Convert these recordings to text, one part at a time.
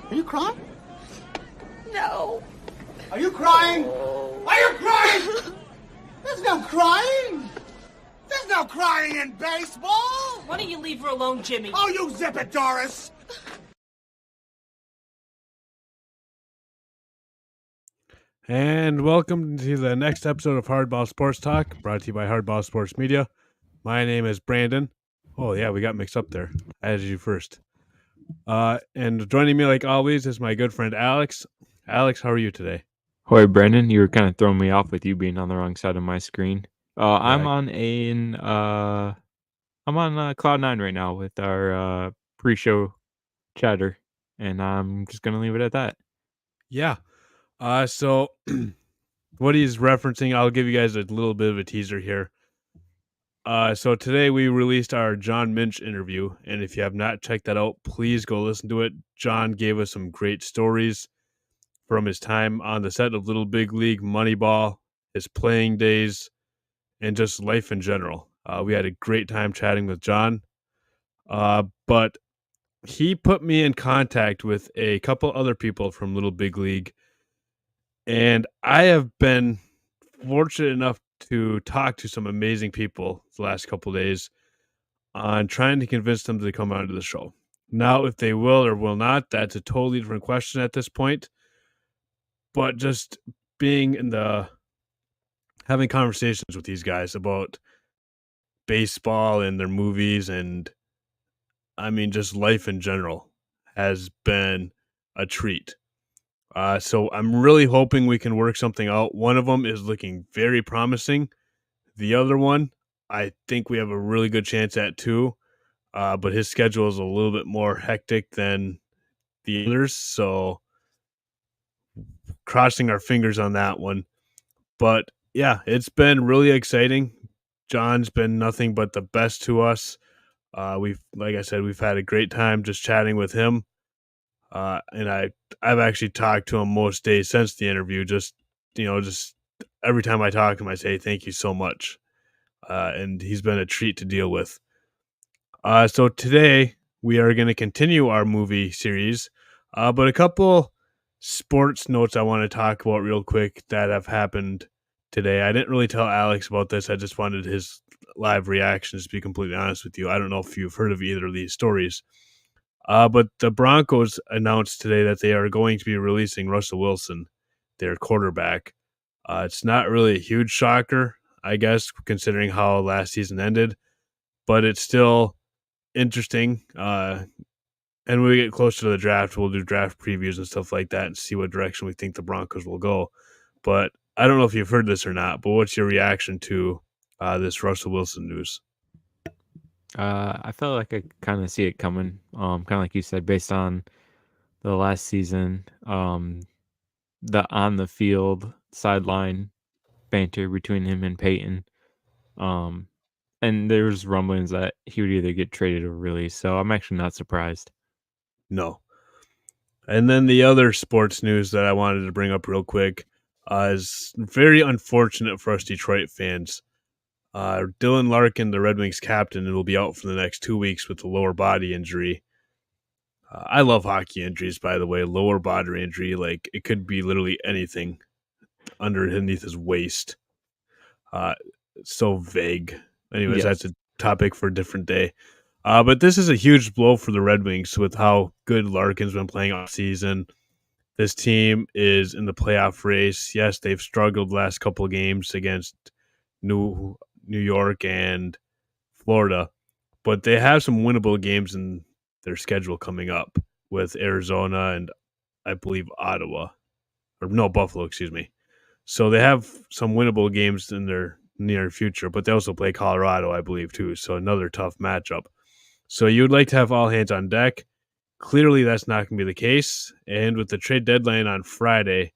Are you crying? No. Are you crying? Are you crying? There's no crying. There's no crying in baseball. Why don't you leave her alone, Jimmy? Oh, you zip it, Doris. And welcome to the next episode of Hardball Sports Talk, brought to you by Hardball Sports Media. My name is Brandon. Oh, yeah, we got mixed up there. I added you first. And joining me, like always, is my good friend Alex. Alex, how are you today? Hi, Brandon. You were kind of throwing me off with you being on the wrong side of my screen. I'm Yeah. on Cloud9 right now with our pre-show chatter, and I'm just gonna leave it at that. Yeah. So what he's referencing, I'll give you guys a little bit of a teaser here. So today we released our John Minch interview, and if you have not checked that out, please go listen to it. John gave us some great stories from his time on the set of Little Big League, Moneyball, his playing days, and just life in general. We had a great time chatting with John, but he put me in contact with a couple other people from Little Big League, and I have been fortunate enough to talk to some amazing people the last couple days on trying to convince them to come onto the show. Now, if they will or will not, that's a totally different question at this point. But just being having conversations with these guys about baseball and their movies and I mean just life in general has been a treat. So I'm really hoping we can work something out. One of them is looking very promising. The other one, I think we have a really good chance at too. But his schedule is a little bit more hectic than the others. So crossing our fingers on that one. But yeah, it's been really exciting. John's been nothing but the best to us. Like I said, we've had a great time just chatting with him. And I've actually talked to him most days since the interview. Just every time I talk to him, I say thank you so much. And he's been a treat to deal with. So today we are going to continue our movie series, but a couple sports notes I want to talk about real quick that have happened today. I didn't really tell Alex about this. I just wanted his live reactions, to be completely honest with you. I don't know if you've heard of either of these stories. But the Broncos announced today that they are going to be releasing Russell Wilson, their quarterback. It's not really a huge shocker, I guess, considering how last season ended, but it's still interesting. And when we get closer to the draft, we'll do draft previews and stuff like that and see what direction we think the Broncos will go. But I don't know if you've heard this or not, but what's your reaction to this Russell Wilson news? I felt like I kind of see it coming. Kind of like you said, based on the last season, the on the field sideline banter between him and Peyton. And there's rumblings that he would either get traded or released. So I'm actually not surprised. No. And then the other sports news that I wanted to bring up real quick is very unfortunate for us Detroit fans. Dylan Larkin, the Red Wings captain, will be out for the next 2 weeks with a lower body injury. I love hockey injuries, by the way. Lower body injury, like it could be literally anything underneath his waist. So vague. Anyways, That's a topic for a different day. But this is a huge blow for the Red Wings with how good Larkin's been playing all season. This team is in the playoff race. Yes, they've struggled the last couple of games against New York and Florida, but they have some winnable games in their schedule coming up with Arizona and I believe Buffalo, excuse me. So they have some winnable games in their near future, but they also play Colorado, I believe, too. So another tough matchup. So you'd like to have all hands on deck. Clearly, that's not going to be the case. And with the trade deadline on Friday,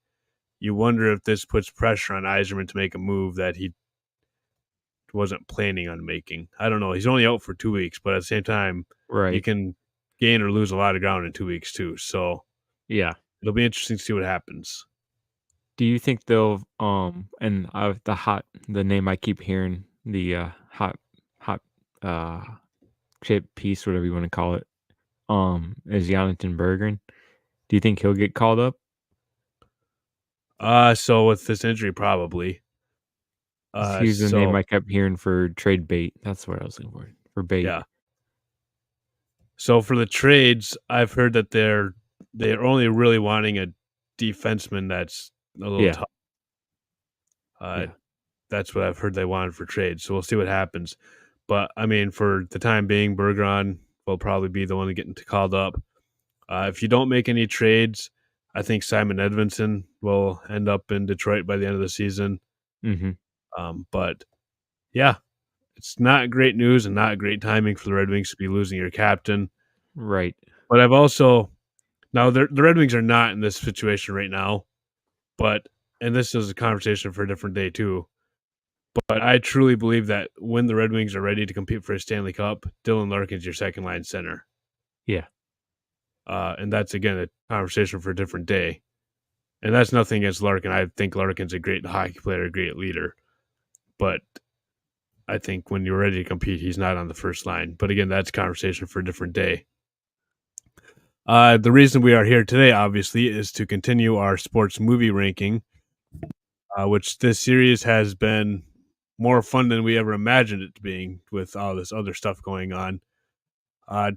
you wonder if this puts pressure on Yzerman to make a move that he wasn't planning on making. I don't know. He's only out for 2 weeks, but at the same time, you can gain or lose a lot of ground in 2 weeks, too. So, yeah, it'll be interesting to see what happens. Do you think they'll and the name I keep hearing, the hot chip piece, whatever you want to call it, is Jonathan Berggren. Do you think he'll get called up? So with this injury, probably. He's the name So I kept hearing for trade bait. That's what I was looking for bait. yeah. So for the trades, I've heard that they're only really wanting a defenseman that's a little Yeah. tough. Yeah. That's what I've heard they wanted for trades. So we'll see what happens. But I mean, for the time being, Bergeron will probably be the one getting called up. If you don't make any trades, I think Simon Edvinsson will end up in Detroit by the end of the season. Mm-hmm. But yeah, it's not great news and not great timing for the Red Wings to be losing your captain. Right. But I've also now the Red Wings are not in this situation right now. And this is a conversation for a different day too. But I truly believe that when the Red Wings are ready to compete for a Stanley Cup, Dylan Larkin's your second line center. Yeah. And that's, again, a conversation for a different day. And that's nothing against Larkin. I think Larkin's a great hockey player, a great leader. But I think when you're ready to compete, he's not on the first line. But again, that's a conversation for a different day. The reason we are here today, obviously, is to continue our sports movie ranking, which this series has been more fun than we ever imagined it being with all this other stuff going on.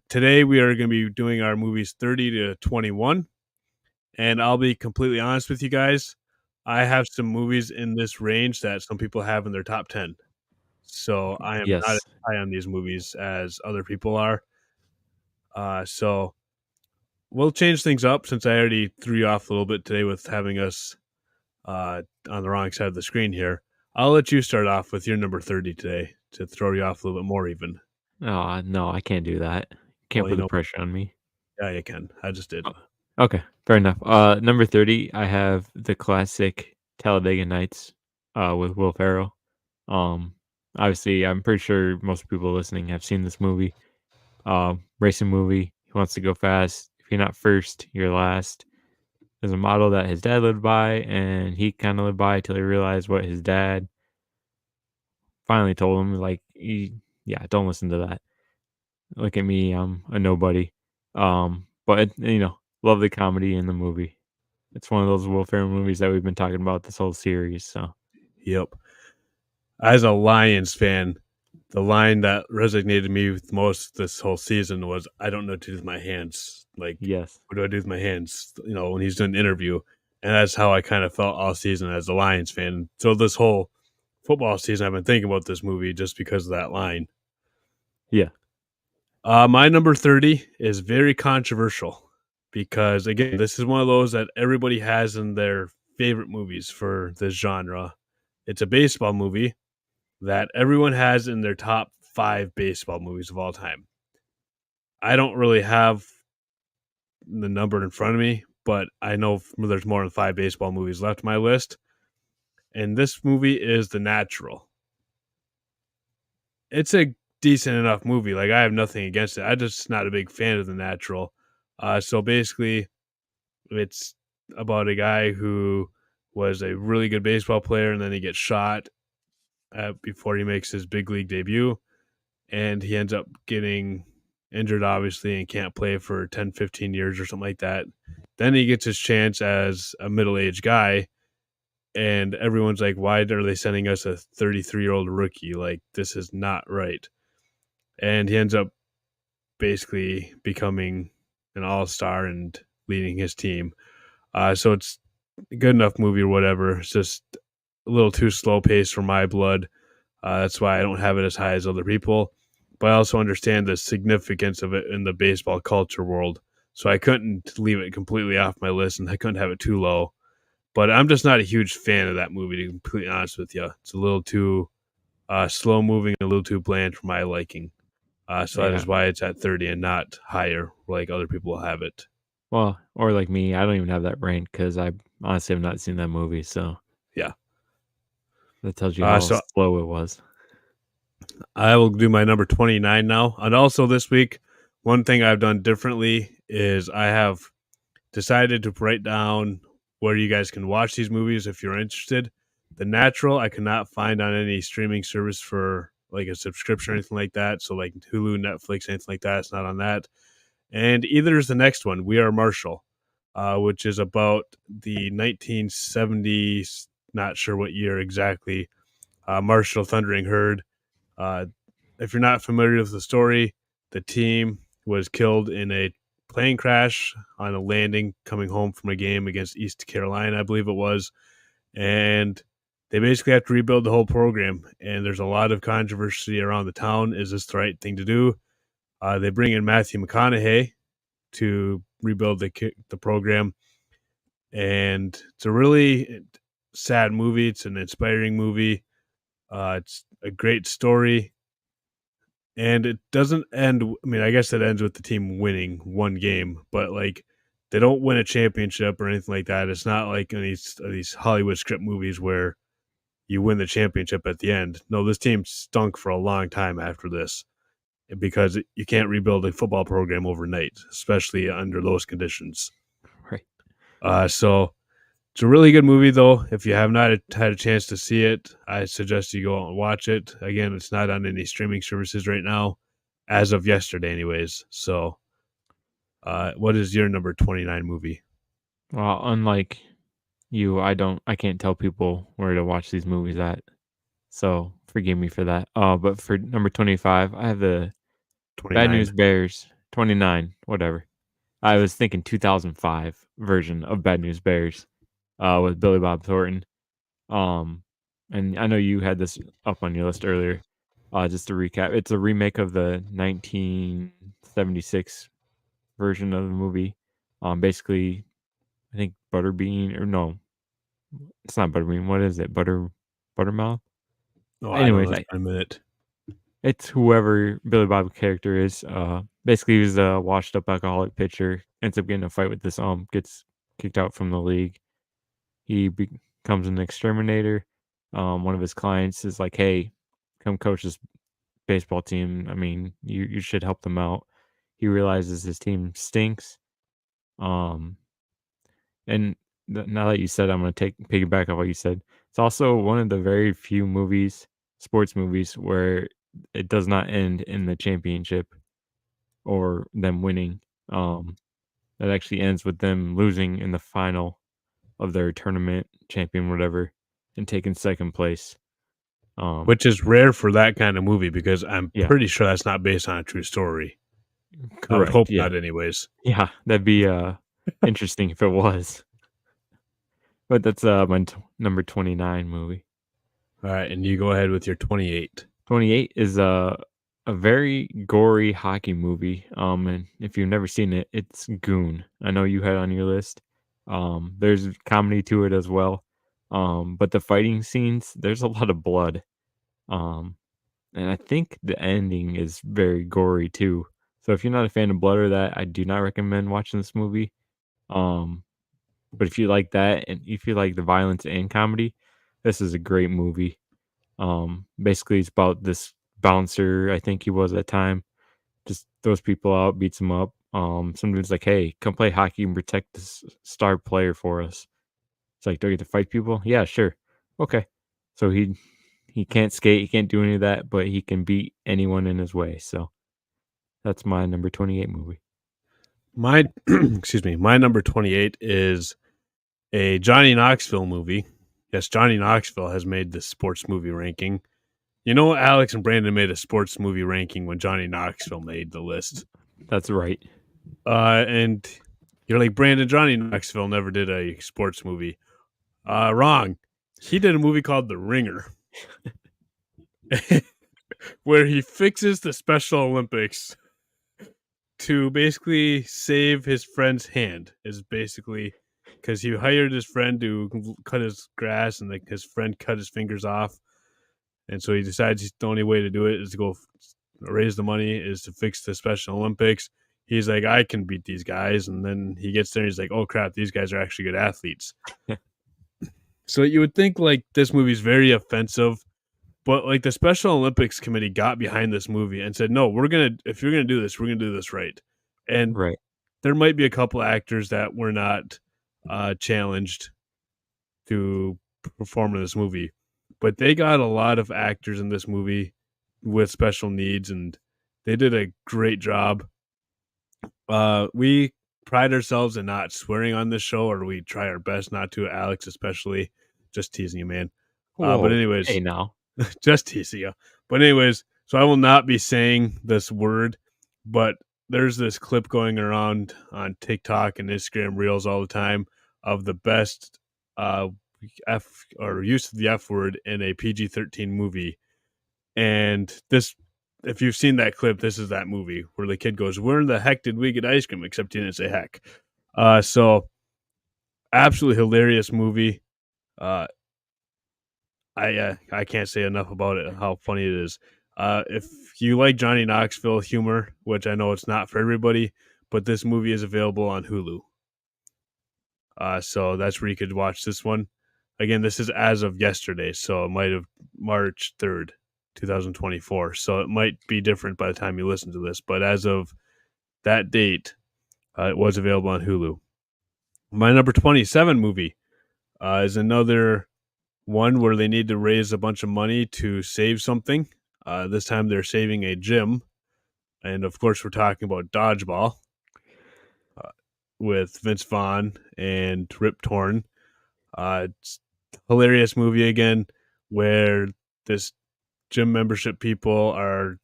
Today we are going to be doing our movies 30 to 21, and I'll be completely honest with you guys. I have some movies in this range that some people have in their top 10. So I am not as Yes. high on these movies as other people are. So we'll change things up since I already threw you off a little bit today with having us on the wrong side of the screen here. I'll let you start off with your number 30 today to throw you off a little bit more even. Oh, no, I can't do that. Can't Well, put the pressure on me. Yeah, you can. I just did. Okay, fair enough. Number 30, I have the classic Talladega Nights with Will Ferrell. Obviously, I'm pretty sure most people listening have seen this movie. Racing movie. He wants to go fast. If you're not first, you're last. There's a model that his dad lived by, and he kind of lived by until he realized what his dad finally told him. Like, don't listen to that. Look at me, I'm a nobody. But love the comedy in the movie. It's one of those Will Ferrell movies that we've been talking about this whole series. So, Yep. As a Lions fan, the line that resonated me with most this whole season was, "I don't know what to do with my hands." Like, yes. what do I do with my hands? When he's doing an interview, and that's how I kind of felt all season as a Lions fan. So this whole football season, I've been thinking about this movie just because of that line. Yeah. My number 30 is very controversial because, again, this is one of those that everybody has in their favorite movies for this genre. It's a baseball movie that everyone has in their top 5 baseball movies of all time. I don't really have the number in front of me, but I know there's more than 5 baseball movies left on my list. And this movie is The Natural. It's a decent enough movie. Like, I have nothing against it. I'm just not a big fan of The Natural. So basically, it's about a guy who was a really good baseball player, and then he gets shot before he makes his big league debut. And he ends up getting injured, obviously, and can't play for 10, 15 years or something like that. Then he gets his chance as a middle-aged guy, and everyone's like, why are they sending us a 33-year-old rookie? Like, this is not right. And he ends up basically becoming an all-star and leading his team. So it's a good enough movie or whatever. It's just a little too slow-paced for my blood. That's why I don't have it as high as other people. But I also understand the significance of it in the baseball culture world. So I couldn't leave it completely off my list, and I couldn't have it too low. But I'm just not a huge fan of that movie, to be completely honest with you. It's a little too slow-moving, a little too bland for my liking. So that is why it's at 30 and not higher, like other people have it. Well, or like me, I don't even have that ranked because I honestly have not seen that movie. So yeah, that tells you how slow it was. I will do my number 29 now. And also this week, one thing I've done differently is I have decided to write down where you guys can watch these movies if you're interested. The Natural, I cannot find on any streaming service for like a subscription or anything like that. So like Hulu, Netflix, anything like that, it's not on that. and either is the next one, We Are Marshall, which is about the 1970s, not sure what year exactly, Marshall Thundering Herd. If you're not familiar with the story, the team was killed in a plane crash on a landing coming home from a game against East Carolina, I believe it was. And they basically have to rebuild the whole program. And there's a lot of controversy around the town. Is this the right thing to do? They bring in Matthew McConaughey to rebuild the program. And it's a really sad movie. It's an inspiring movie. It's a great story. And it doesn't end. I mean, I guess it ends with the team winning one game, but like they don't win a championship or anything like that. It's not like in these Hollywood script movies where you win the championship at the end. No, this team stunk for a long time after this because you can't rebuild a football program overnight, especially under those conditions. Right. So it's a really good movie, though. If you have not had a chance to see it, I suggest you go out and watch it. Again, it's not on any streaming services right now, as of yesterday, anyways. So, what is your number 29 movie? Well, unlike you, I can't tell people where to watch these movies at. So forgive me for that. But for number 25, I have the 29. Bad News Bears. 29, whatever. I was thinking 2005 version of Bad News Bears, with Billy Bob Thornton. And I know you had this up on your list earlier. Just to recap, it's a remake of the 1976 version of the movie. Basically, I think Butterbean, or no, it's not Butterbean. What is it? Buttermouth? Oh, Anyways, I don't know, a minute. it's whoever Billy Bob character is. Basically, he's a washed-up alcoholic pitcher. Ends up getting in a fight with this. Gets kicked out from the league. He becomes an exterminator. One of his clients is like, "Hey, come coach this baseball team. I mean, you should help them out." He realizes his team stinks. And now that you said, I'm going to piggyback on what you said. It's also one of the very few sports movies, where it does not end in the championship or them winning. That actually ends with them losing in the final of their tournament, champion, whatever, and taking second place. Which is rare for that kind of movie because I'm Yeah. pretty sure that's not based on a true story. Correct. I would hope yeah. not, anyways. Yeah, that'd be interesting if it was. But that's my number 29 movie. All right, and you go ahead with your 28. 28 is a very gory hockey movie. And if you've never seen it, it's Goon. I know you had it on your list. There's comedy to it as well. But the fighting scenes, there's a lot of blood. And I think the ending is very gory too. So if you're not a fan of blood or that, I do not recommend watching this movie. But if you like that, and if you like the violence and comedy, this is a great movie. Basically, it's about this bouncer, I think he was at the time, just throws people out, beats them up. Some dude's like, "Hey, come play hockey and protect this star player for us." It's like, "Do I get to fight people?" "Yeah, sure." "Okay." So he can't skate, he can't do any of that, but he can beat anyone in his way. So that's my number 28 movie. My my number 28 is a Johnny Knoxville movie. Yes, Johnny Knoxville has made the sports movie ranking. You know, Alex and Brandon made a sports movie ranking when Johnny Knoxville made the list. That's right. And you're like, Brandon, Johnny Knoxville never did a sports movie. Wrong. He did a movie called The Ringer, where he fixes the Special Olympics to basically save his friend's hand. Is basically because he hired his friend to cut his grass, and like his friend cut his fingers off, and so he decides the only way to do it is to go raise the money is to fix the Special Olympics. He's like, I can beat these guys, and then he gets there and he's like, oh crap, these guys are actually good athletes. So you would think like this movie's very offensive, but like the Special Olympics committee got behind this movie and said, no, if you're gonna do this, we're gonna do this right. And Right. there might be a couple actors that were not challenged to perform in this movie, but they got a lot of actors in this movie with special needs, and they did a great job. We pride ourselves in not swearing on this show, or we try our best not to. Alex, especially, just teasing you, man. But Whoa, anyways, hey now. just teasing you. But anyways, so I will not be saying this word, but there's this clip going around on TikTok and Instagram Reels all the time of the best F or use of the F word in a PG-13 movie. And this, if you've seen that clip, this is that movie where the kid goes, "Where in the heck did we get ice cream?" Except he didn't say heck. So absolutely hilarious movie. Uh, I can't say enough about it, how funny it is. If you like Johnny Knoxville humor, which I know it's not for everybody, but this movie is available on Hulu. So that's where you could watch this one. Again, this is as of yesterday, so it might have March 3rd, 2024. So it might be different by the time you listen to this, but as of that date, it was available on Hulu. My number 27 movie is another one where they need to raise a bunch of money to save something. This time they're saving a gym. And of course, we're talking about Dodgeball with Vince Vaughn and Rip Torn. It's a hilarious movie again, where this gym membership people are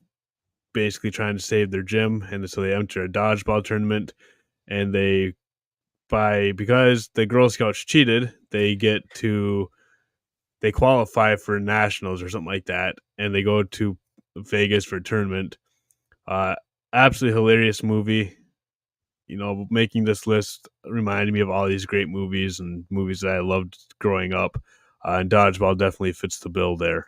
basically trying to save their gym. And so they enter a dodgeball tournament, and because the Girl Scouts cheated, they qualify for nationals or something like that, and they go to Vegas for a tournament. Absolutely hilarious movie. Making this list reminded me of all these great movies and movies that I loved growing up. And Dodgeball definitely fits the bill there.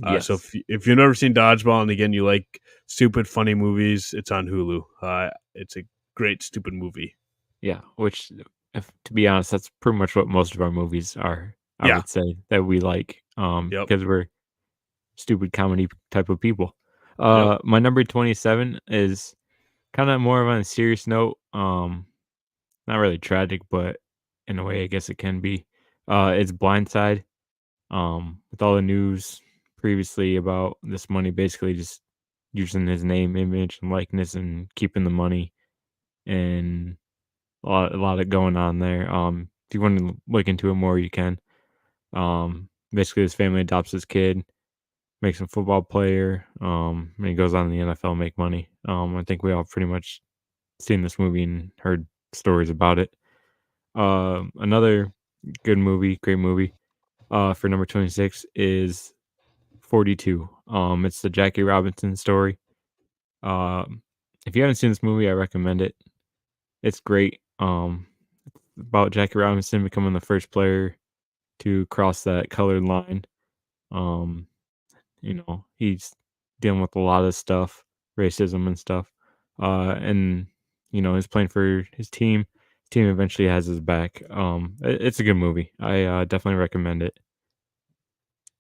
Yes. So if you've never seen Dodgeball, and again, you like stupid, funny movies, it's on Hulu. It's a great, stupid movie. Yeah, which, to be honest, that's pretty much what most of our movies are. I would say that we like, Yep. because we're stupid comedy type of people. Yep. My number 27 is kind of more of on a serious note. Not really tragic, but in a way, I guess it can be. It's Blindside. With all the news previously about this money, basically just using his name, image, and likeness, and keeping the money, and a lot of going on there. If you want to look into it more, you can. Basically, his family adopts his kid, makes him a football player, and he goes on in the NFL, make money. I think we all pretty much seen this movie and heard stories about it. Another good movie, great movie, for number 26 is 42. It's the Jackie Robinson story. If you haven't seen this movie, I recommend it. It's great. About Jackie Robinson becoming the first player to cross that colored line. He's dealing with a lot of stuff, racism and stuff. And he's playing for his team. His team eventually has his back. It's a good movie. I definitely recommend it.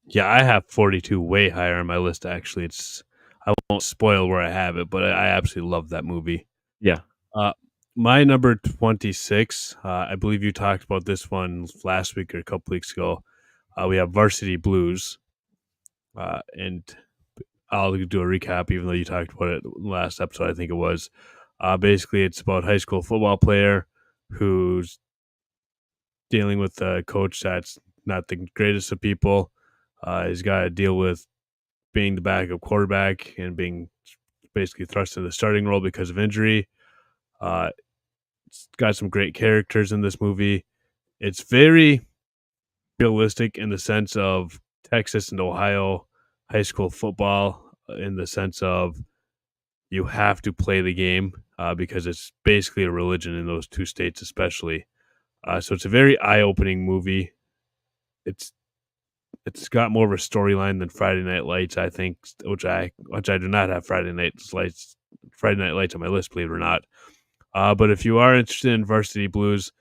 Yeah, I have 42 way higher on my list. Actually, I won't spoil where I have it, but I absolutely love that movie. Yeah. My number 26, I believe you talked about this one last week or a couple weeks ago. We have Varsity Blues, and I'll do a recap, even though you talked about it last episode, I think it was. Basically, it's about a high school football player who's dealing with a coach that's not the greatest of people. He's got to deal with being the backup quarterback and being basically thrust into the starting role because of injury. It's got some great characters in this movie. It's very realistic in the sense of Texas and Ohio high school football, in the sense of you have to play the game because it's basically a religion in those two states, especially. So it's a very eye-opening movie. It's got more of a storyline than Friday Night Lights, I think, which I do not have Friday Night Lights on my list, believe it or not. But if you are interested in Varsity Blues,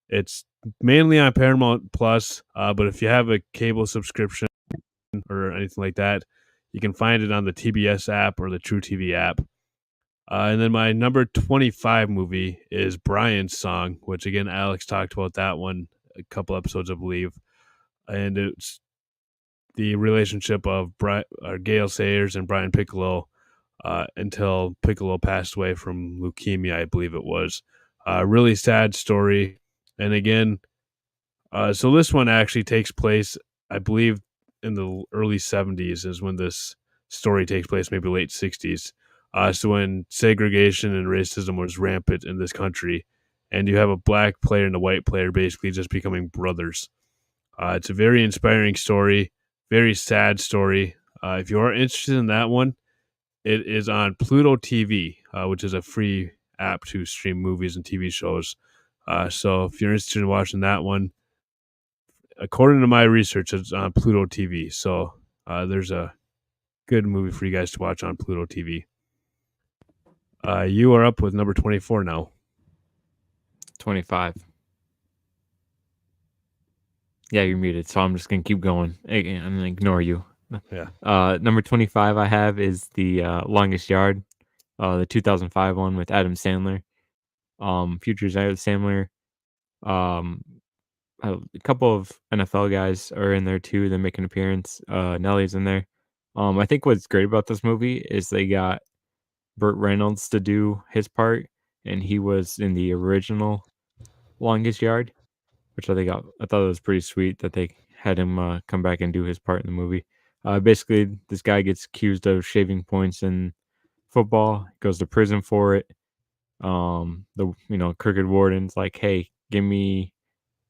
it's mainly on Paramount Plus. But if you have a cable subscription or anything like that, you can find it on the TBS app or the True TV app. And then my number 25 movie is Brian's Song, which again, Alex talked about that one a couple episodes, I believe. And it's the relationship of Gale Sayers and Brian Piccolo until Piccolo passed away from leukemia, I believe it was. Really sad story. And again, so this one actually takes place, I believe, in the early 70s is when this story takes place, maybe late 60s. So when segregation and racism was rampant in this country, and you have a black player and a white player basically just becoming brothers. It's a very inspiring story, very sad story. If you are interested in that one, it is on Pluto TV, which is a free app to stream movies and TV shows. So if you're interested in watching that one, according to my research, it's on Pluto TV. So there's a good movie for you guys to watch on Pluto TV. You are up with number 24 now. 25. Yeah, you're muted, so I'm just going to keep going. I'm going to ignore you. Yeah. Number 25 I have is The Longest Yard, the 2005 one with Adam Sandler. Futures Adam Sandler. A couple of NFL guys are in there too. They make an appearance. Nelly's in there. I think what's great about this movie is they got Burt Reynolds to do his part, and he was in the original Longest Yard, which I thought it was pretty sweet that they had him come back and do his part in the movie. Basically, this guy gets accused of shaving points in football, goes to prison for it. The crooked warden's like, hey, give me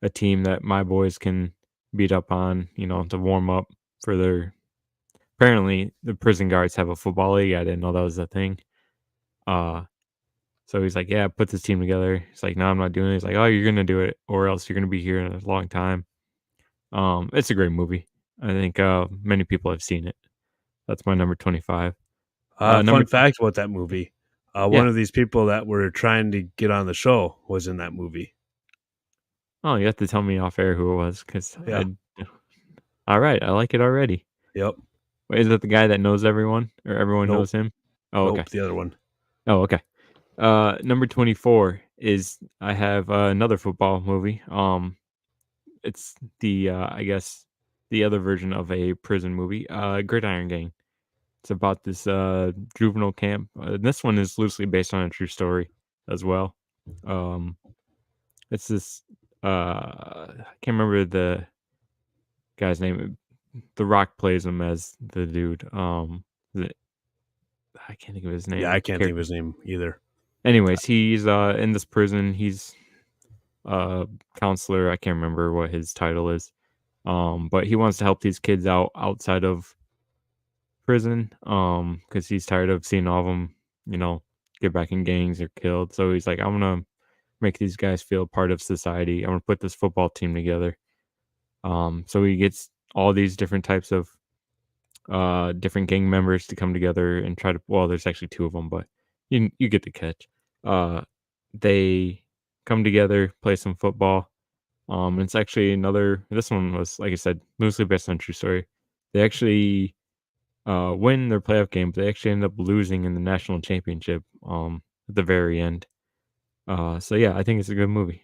a team that my boys can beat up on, to warm up for their. Apparently, the prison guards have a football league. I didn't know that was a thing. So he's like, yeah, put this team together. He's like, no, I'm not doing it. He's like, oh, you're gonna do it, or else you're gonna be here in a long time. It's a great movie. I think many people have seen it. That's my number 25. Fun fact about that movie. One of these people that were trying to get on the show was in that movie. Oh, you have to tell me off air who it was, because all right, I like it already. Yep. Wait, is it the guy that knows everyone, or everyone knows him? Oh, okay. The other one. Oh, okay. Number 24 is I have another football movie. It's the I guess the other version of a prison movie, Gridiron Gang. It's about this juvenile camp. This one is loosely based on a true story as well. It's this I can't remember the guy's name. The Rock plays him as the dude. I can't think of his name. Yeah, I can't think of his name either. Anyways, he's in this prison. He's a counselor. I can't remember what his title is. But he wants to help these kids out outside of prison. Because he's tired of seeing all of them, get back in gangs or killed. So he's like, I'm gonna make these guys feel part of society. I'm gonna put this football team together. So he gets all these different types of different gang members to come together and try to. Well, there's actually two of them, but you get the catch. They come together, play some football. It's actually this one was, like I said, loosely based on true story. They actually win their playoff game, but they actually end up losing in the national championship at the very end. So yeah, I think it's a good movie.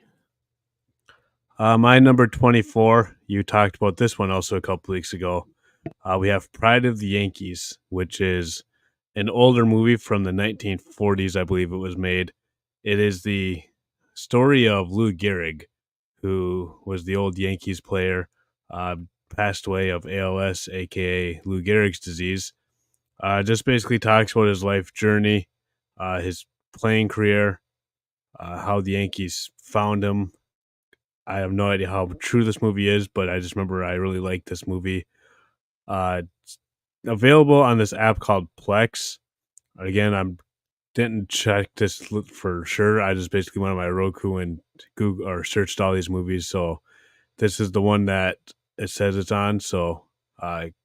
My number 24, you talked about this one also a couple weeks ago. We have Pride of the Yankees, which is an older movie from the 1940s, I believe it was made. It is the story of Lou Gehrig, who was the old Yankees player, passed away of ALS, aka Lou Gehrig's disease. Just basically talks about his life journey, his playing career, how the Yankees found him. I have no idea how true this movie is, but I just remember I really liked this movie. It's available on this app called Plex. Again, I didn't check this for sure. I just basically went on my Roku and Google or searched all these movies. So this is the one that it says it's on. So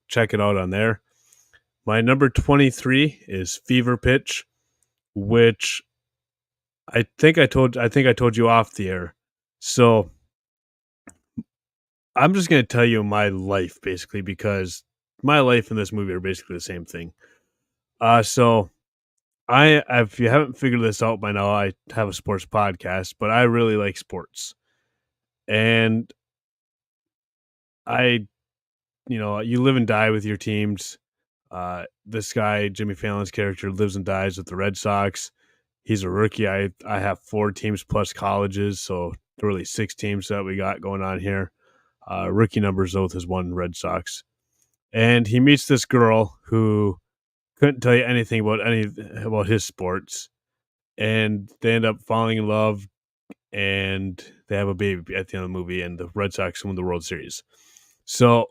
check it out on there. My number 23 is Fever Pitch, which I think I told you off the air. So I'm just going to tell you my life basically, because my life and this movie are basically the same thing. So if you haven't figured this out by now, I have a sports podcast, but I really like sports. And you live and die with your teams. This guy, Jimmy Fallon's character, lives and dies with the Red Sox. He's a rookie. I have 4 teams plus colleges, so really 6 teams that we got going on here. Rookie numbers though with his 1 Red Sox. And he meets this girl who couldn't tell you anything about his sports. And they end up falling in love, and they have a baby at the end of the movie, and the Red Sox win the World Series. So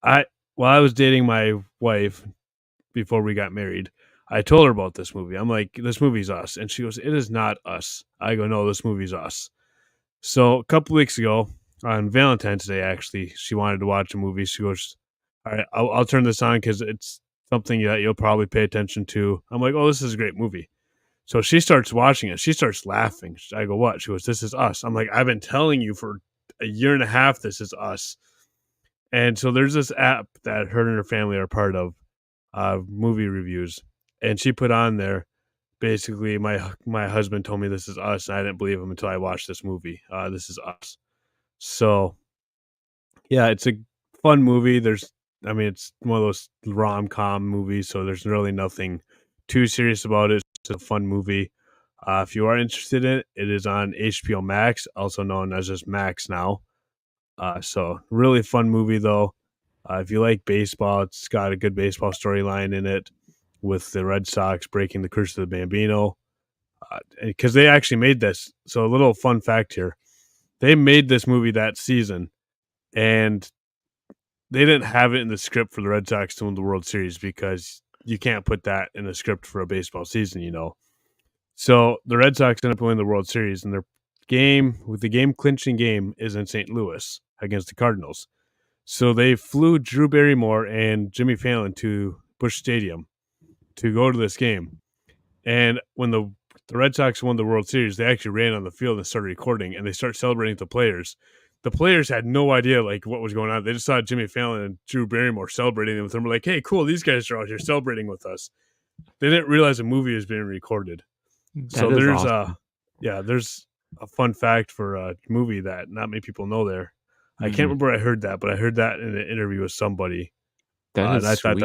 while I was dating my wife before we got married, I told her about this movie. I'm like, this movie's us. And she goes, it is not us. I go, no, this movie's us. So a couple weeks ago, on Valentine's Day, actually, she wanted to watch a movie. She goes, all right, I'll turn this on because it's something that you'll probably pay attention to. I'm like, oh, this is a great movie. So she starts watching it. She starts laughing. I go, what? She goes, this is us. I'm like, I've been telling you for a year and a half, this is us. And so there's this app that her and her family are part of, movie reviews. And she put on there, basically, my husband told me this is us, and I didn't believe him until I watched this movie. This is us. So, yeah, it's a fun movie. It's one of those rom-com movies, so there's really nothing too serious about it. It's a fun movie. If you are interested in it, it is on HBO Max, also known as just Max now. So really fun movie though. If you like baseball, it's got a good baseball storyline in it with the Red Sox breaking the curse of the Bambino. Because they actually made this. So a little fun fact here. They made this movie that season, and they didn't have it in the script for the Red Sox to win the World Series because you can't put that in the script for a baseball season, you know. So the Red Sox ended up winning the World Series, and the game clinching game is in St. Louis against the Cardinals. So they flew Drew Barrymore and Jimmy Fallon to Busch Stadium to go to this game. And when the Red Sox won the World Series, they actually ran on the field and started recording, and they started celebrating with the players. The players had no idea like what was going on. They just saw Jimmy Fallon and Drew Barrymore celebrating with them. We're like, hey, cool, these guys are out here celebrating with us. They didn't realize a movie was being recorded. So there's awesome. There's a fun fact for a movie that not many people know there. I can't remember where I heard that, but I heard that in an interview with somebody. That is I sweet.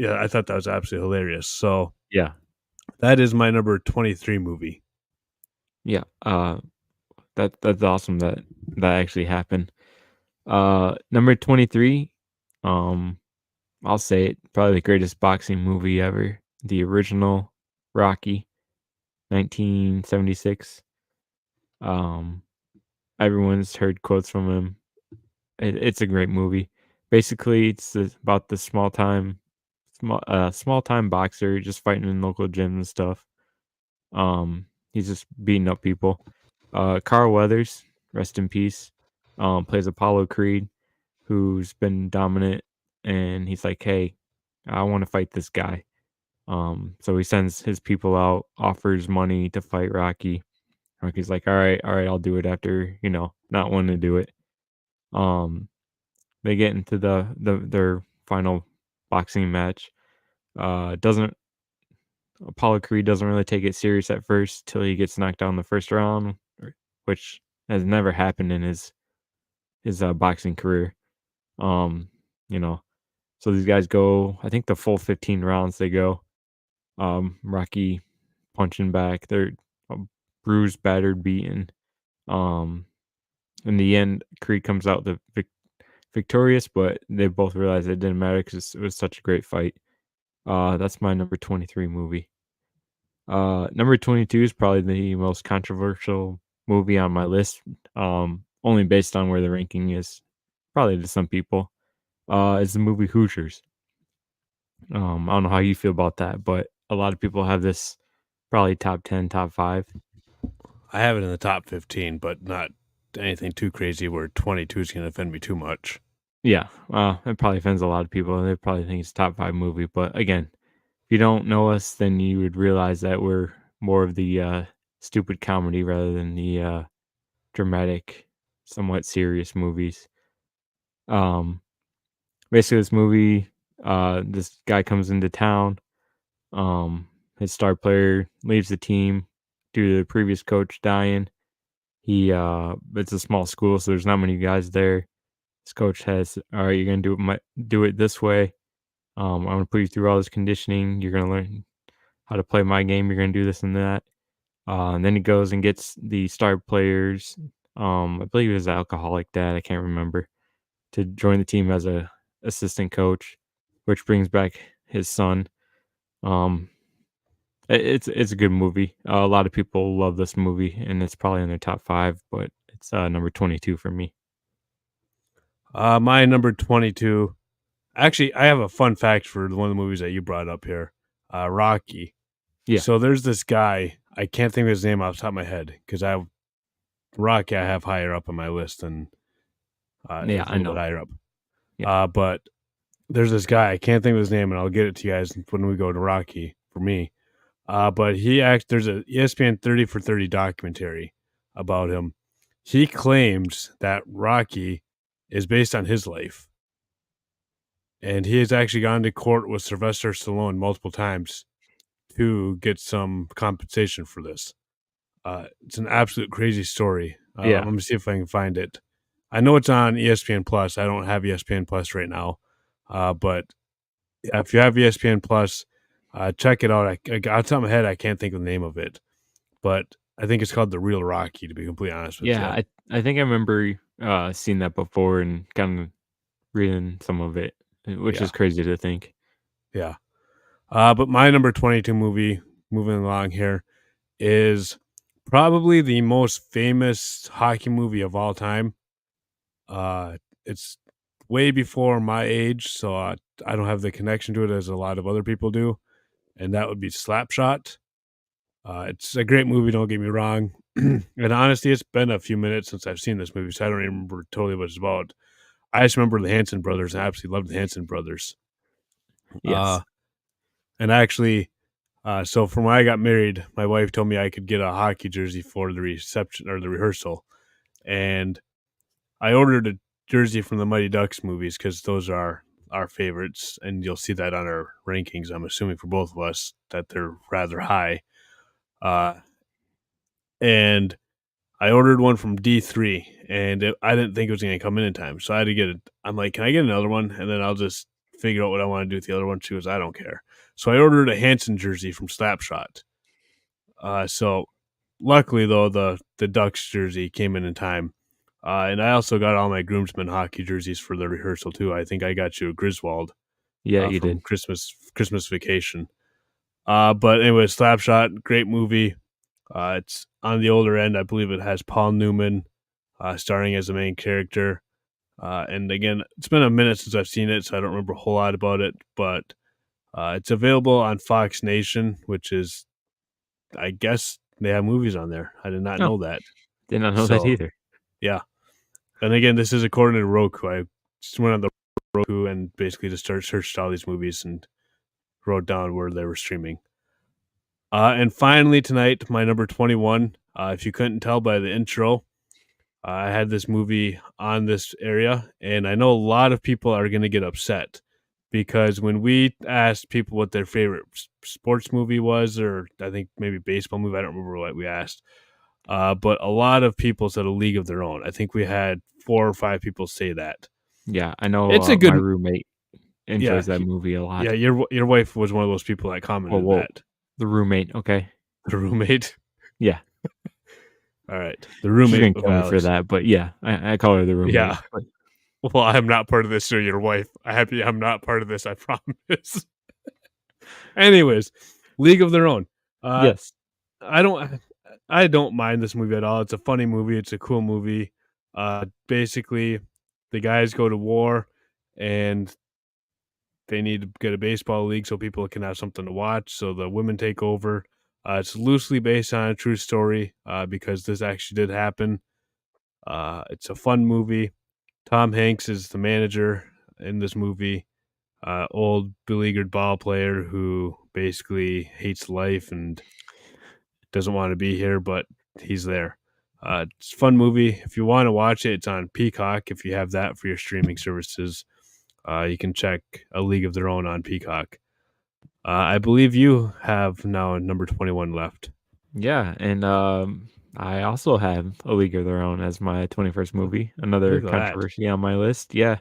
I thought that was absolutely hilarious. So yeah, that is my number 23 movie. Yeah, that's awesome that actually happened. Number 23, I'll say it, probably the greatest boxing movie ever, the original Rocky, 1976. Everyone's heard quotes from him. It's a great movie. Basically, it's about the small time boxer just fighting in local gyms and stuff. He's just beating up people. Carl Weathers, rest in peace, plays Apollo Creed, who's been dominant, and he's like, hey, I want to fight this guy. So he sends his people out, offers money to fight Rocky. Rocky's like, all right, I'll do it after, not wanting to do it. They get into their final boxing match. Apollo Creed doesn't really take it serious at first till he gets knocked out in the first round, which has never happened in his boxing career. So these guys go, I think the full 15 rounds they go. Rocky punching back. They're bruised, battered, beaten. In the end, Creed comes out victorious, but they both realize it didn't matter because it was such a great fight. That's my number 23 movie. Number 22 is probably the most controversial movie on my list, only based on where the ranking is, probably to some people. It's the movie Hoosiers. I don't know how you feel about that, but a lot of people have this probably top 10, top 5. I have it in the top 15, but not anything too crazy where 22 is going to offend me too much. Yeah, it probably offends a lot of people. They probably think it's a top 5 movie, but again, if you don't know us, then you would realize that we're more of the stupid comedy rather than the dramatic, somewhat serious movies. Basically, this movie, this guy comes into town. His star player leaves the team due to the previous coach dying. It's a small school, so there's not many guys there. This coach has, all right, you're gonna do it this way. I'm gonna put you through all this conditioning. You're gonna learn how to play my game. You're gonna do this and that. And then he goes and gets the star players. I believe it was an alcoholic dad. I can't remember, to join the team as a assistant coach, which brings back his son. Um, it's a good movie. A lot of people love this movie, and it's probably in their top 5, but it's number 22 for me. My number 22. Actually, I have a fun fact for one of the movies that you brought up here. Rocky. Yeah. So there's this guy. I can't think of his name off the top of my head because Rocky I have higher up on my list than Yeah, I know. higher up. Yeah. But there's this guy. I can't think of his name, and I'll get it to you guys when we go to Rocky for me. But there's a ESPN 30 for 30 documentary about him. He claims that Rocky is based on his life. And he has actually gone to court with Sylvester Stallone multiple times to get some compensation for this. It's an absolute crazy story. Yeah. I'm going to see if I can find it. I know it's on ESPN Plus. I don't have ESPN Plus right now. But if you have ESPN Plus, check it out. Off the top of my head, I can't think of the name of it. But I think it's called The Real Rocky, to be completely honest with you. Yeah, I think I remember seeing that before and kind of reading some of it, which is crazy to think. Yeah. But my number 22 movie, moving along here, is probably the most famous hockey movie of all time. It's way before my age, so I don't have the connection to it as a lot of other people do, and that would be Slapshot. It's a great movie, don't get me wrong. And honestly, it's been a few minutes since I've seen this movie, so I don't even remember totally what it's about. I just remember the Hanson brothers. I absolutely love the Hanson brothers. Yes. And actually, so from when I got married, my wife told me I could get a hockey jersey for the reception or the rehearsal. And I ordered a jersey from the Mighty Ducks movies because those are our favorites. And you'll see that on our rankings, I'm assuming for both of us, that they're rather high. And I ordered one from D3, and I didn't think it was going to come in time. So I had to get it. I'm like, can I get another one? And then I'll just figure out what I want to do with the other one. She goes, I don't care. So I ordered a Hanson jersey from Slapshot. So luckily, though, the Ducks jersey came in time. And I also got all my groomsmen hockey jerseys for the rehearsal, too. I think I got you a Griswold. Yeah, you from did. Christmas Vacation. But anyway, Slapshot, great movie. It's on the older end. I believe it has Paul Newman starring as the main character. And again, it's been a minute since I've seen it, so I don't remember a whole lot about it. But it's available on Fox Nation, which is, I guess, they have movies on there. I did not know that. Did not know that either. Yeah. And again, this is according to Roku. I just went on the Roku and basically just searched all these movies and wrote down where they were streaming. And finally tonight, my number 21, if you couldn't tell by the intro, I had this movie on this area, and I know a lot of people are going to get upset because when we asked people what their favorite sports movie was, or I think maybe baseball movie, I don't remember what we asked, but a lot of people said A League of Their Own. I think we had 4 or 5 people say that. Yeah, I know. It's a good my roommate enjoys that movie a lot. Yeah, your wife was one of those people that commented that. The roommate, okay. The roommate? Yeah. All right. The roommate. She didn't kill me for that, but yeah, I call her the roommate. Yeah. Well, I'm not part of this, so your wife. I'm not part of this, I promise. Anyways, League of Their Own. Yes. I don't mind this movie at all. It's a funny movie. It's a cool movie. Basically, the guys go to war, and they need to get a baseball league so people can have something to watch. So the women take over. It's loosely based on a true story because this actually did happen. It's a fun movie. Tom Hanks is the manager in this movie. Old beleaguered ball player who basically hates life and doesn't want to be here, but he's there. It's a fun movie. If you want to watch it, it's on Peacock. If you have that for your streaming services, you can check A League of Their Own on Peacock. I believe you have now number 21 left. Yeah, and I also have A League of Their Own as my 21st movie. Another controversy on my list. Yeah.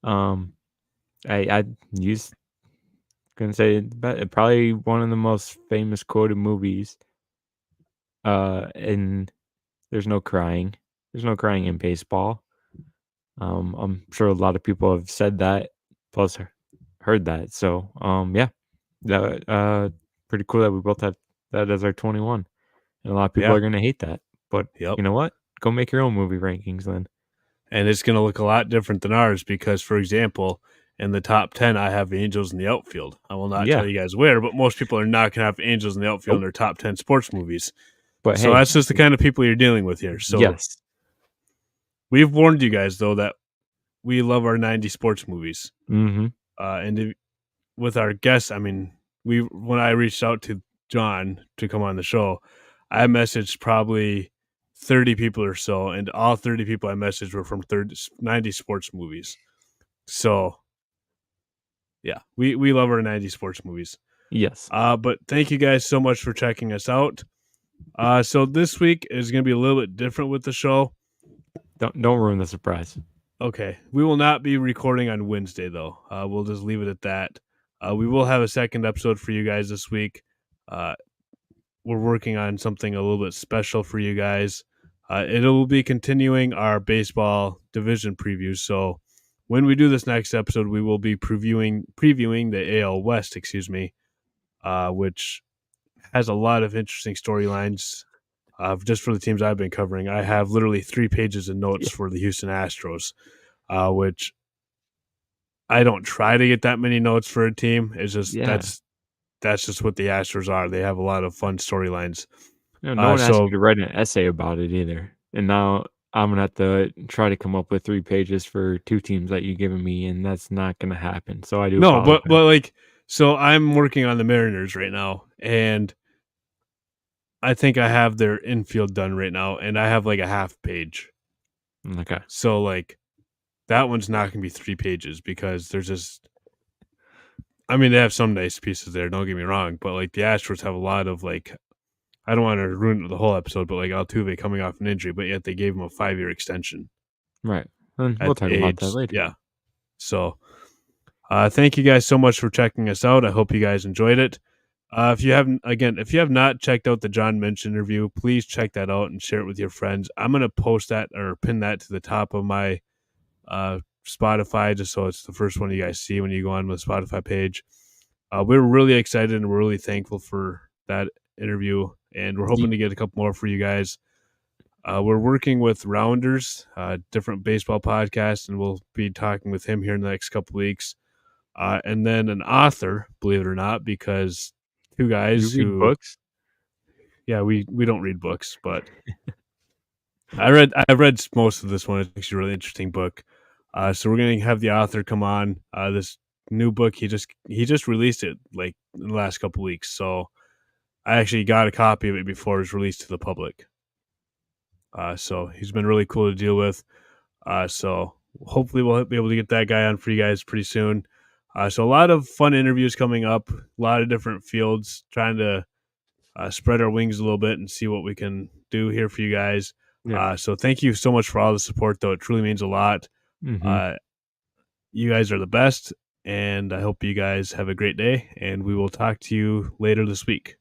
I used Gonna say probably one of the most famous quoted movies. And there's no crying. There's no crying in baseball. I'm sure a lot of people have said that, plus heard that. So, yeah, that pretty cool that we both have that as our 21. And a lot of people Yeah. are gonna hate that, but Yep. you know what? Go make your own movie rankings then. And it's going to look a lot different than ours because, for example, in the top 10, I have Angels in the outfield. I will not Yeah. tell you guys where, but most people are not going to have Angels in the outfield in Nope. their top 10 sports movies. But So hey, that's just the kind of people you're dealing with here. So yes, we've warned you guys, though, that we love our 90 sports movies. mm-hmm. With our guests, I mean, when I reached out to John to come on the show, I messaged probably 30 people or so, and all 30 people I messaged were from 90 sports movies. So, yeah, we love our 90 sports movies. Yes. But thank you guys so much for checking us out. So this week is going to be a little bit different with the show. Don't ruin the surprise. Okay, we will not be recording on Wednesday though. We'll just leave it at that. We will have a second episode for you guys this week. We're working on something a little bit special for you guys. It'll be continuing our baseball division previews. So when we do this next episode, we will be previewing the AL West, which has a lot of interesting storylines. Just for the teams I've been covering, I have literally 3 pages of notes for the Houston Astros, which I don't try to get that many notes for a team. It's just that's just what the Astros are. They have a lot of fun storylines. No one asked you to write an essay about it either. And now I'm gonna have to try to come up with 3 pages for 2 teams that you've given me, and that's not gonna happen. So I do. No, apologize. but like, so I'm working on the Mariners right now, and I think I have their infield done right now, and I have like a half page. Okay. So like, that one's not gonna be 3 pages because there's just. I mean, they have some nice pieces there. Don't get me wrong, but like the Astros have a lot of like. I don't want to ruin the whole episode, but like Altuve coming off an injury, but yet they gave him a 5-year extension. Right. And we'll talk about that later. Yeah. So, thank you guys so much for checking us out. I hope you guys enjoyed it. If you have not checked out the John Minch interview, please check that out and share it with your friends. I'm going to post that or pin that to the top of my Spotify, just so it's the first one you guys see when you go on the Spotify page. We're really excited and we're really thankful for that interview, and we're hoping to get a couple more for you guys. We're working with Rounders, different baseball podcast, and we'll be talking with him here in the next couple weeks. And then an author, believe it or not, because 2 guys you read books. Yeah, we don't read books, but I read most of this one. It's actually a really interesting book. So we're gonna have the author come on. This new book he just released it like in the last couple weeks. So I actually got a copy of it before it was released to the public. So he's been really cool to deal with. So hopefully we'll be able to get that guy on for you guys pretty soon. So a lot of fun interviews coming up, a lot of different fields, trying to spread our wings a little bit and see what we can do here for you guys. Yeah. So thank you so much for all the support, though. It truly means a lot. Mm-hmm. You guys are the best, and I hope you guys have a great day, and we will talk to you later this week.